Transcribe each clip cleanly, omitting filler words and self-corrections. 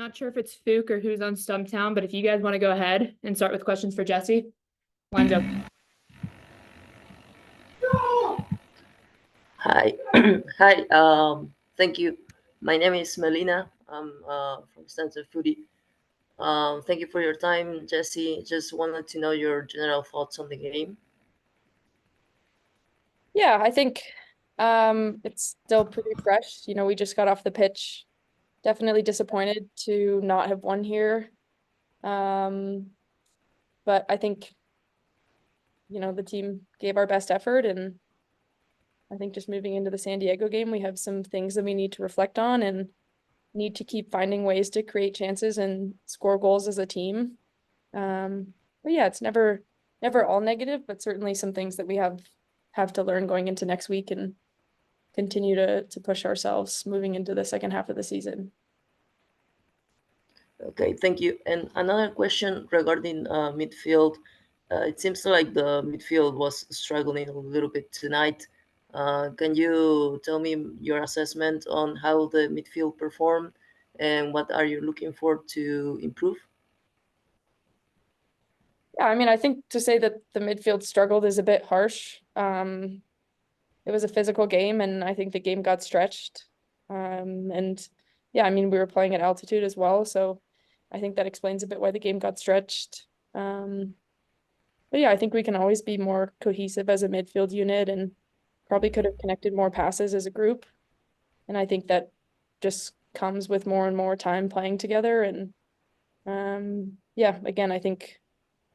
Not sure if it's Fook or who's on Stumptown, but if you guys want to go ahead and start with questions for Jessie, line's open. Hi, hi. Thank you. My name is Melina. I'm from Stanford Foodie. Thank you for your time, Jesse. Just wanted to know your general thoughts on the game. Yeah, I think it's still pretty fresh. We just got off the pitch. Definitely disappointed to not have won here. But I think, the team gave our best effort, and I think just moving into the San Diego game, we have some things that we need to reflect on and need to keep finding ways to create chances and score goals as a team. But yeah, it's never all negative, but certainly some things that we have to learn going into next week and continue to push ourselves moving into the second half of the season. Okay, thank you. And another question regarding midfield. It seems like the midfield was struggling a little bit tonight. Can you tell me your assessment on how the midfield performed and what are you looking for to improve? Yeah, I mean, I think to say that the midfield struggled is a bit harsh. It was a physical game, and I think the game got stretched. And yeah, I mean, we were playing at altitude as well, so I think that explains a bit why the game got stretched. But yeah, I think we can always be more cohesive as a midfield unit and probably could have connected more passes as a group. And I think that just comes with more and more time playing together. And yeah, again, I think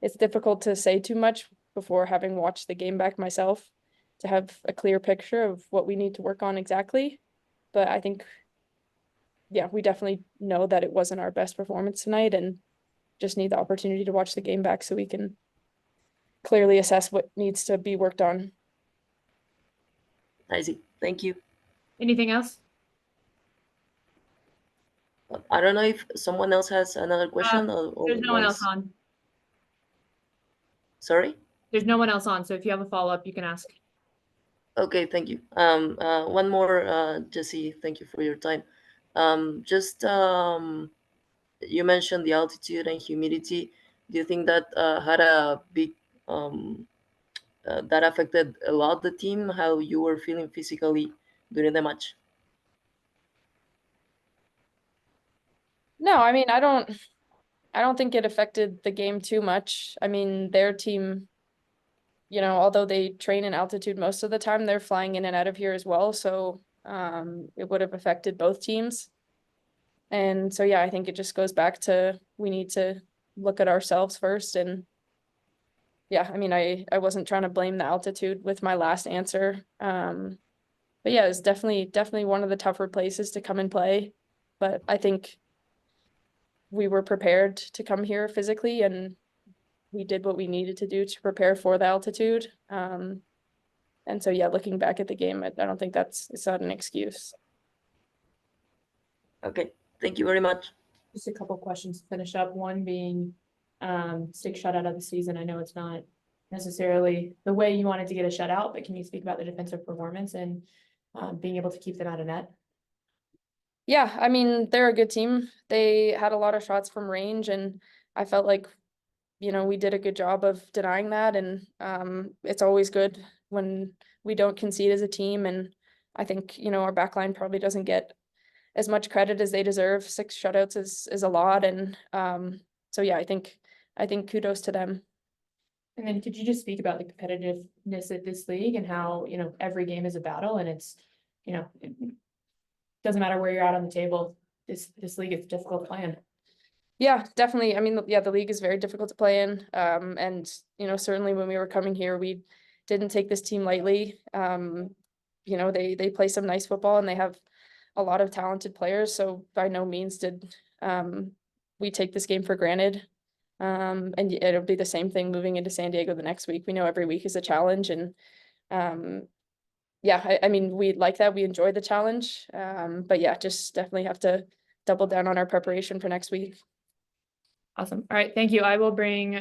it's difficult to say too much before having watched the game back myself to have a clear picture of what we need to work on exactly. But I think, yeah, we definitely know that it wasn't our best performance tonight and just need the opportunity to watch the game back so we can clearly assess what needs to be worked on. I see. Thank you. Anything else? I don't know if someone else has another question or There's no one else wants. on. Sorry? There's no one else on, so if you have a follow-up, you can ask. Okay, thank you. One more, Jesse. Thank you for your time. Just you mentioned the altitude and humidity. Do you think that had a big um, that affected a lot the team? How you were feeling physically during the match? No, I mean, I don't think it affected the game too much. I mean, their team, although they train in altitude most of the time, they're flying in and out of here as well. So it would have affected both teams. And so, yeah, I think it just goes back to we need to look at ourselves first. And yeah, I mean, I wasn't trying to blame the altitude with my last answer. But yeah, it's definitely one of the tougher places to come and play. But I think we were prepared to come here physically, and we did what we needed to do to prepare for the altitude. And so, yeah, looking back at the game, I don't think it's not an excuse. Okay, thank you very much. Just a couple questions to finish up. One being sixth shutout of the season. I know it's not necessarily the way you wanted to get a shutout, but can you speak about the defensive performance and being able to keep them out of net? Yeah, I mean, they're a good team. They had a lot of shots from range, and I felt like, we did a good job of denying that. And it's always good when we don't concede as a team. And I think, our backline probably doesn't get as much credit as they deserve. 6 shutouts is a lot. And so yeah, I think kudos to them. And then could you just speak about the competitiveness of this league and how, every game is a battle and it's, it doesn't matter where you're at on the table. This league is difficult to play in. Yeah, definitely. I mean, yeah, the league is very difficult to play in. And, certainly when we were coming here, we didn't take this team lightly. They play some nice football and they have a lot of talented players. So by no means did we take this game for granted. And it'll be the same thing moving into San Diego the next week. We know every week is a challenge. And yeah, I mean, we like that. We enjoy the challenge. But yeah, just definitely have to double down on our preparation for next week. Awesome. All right. Thank you. I will bring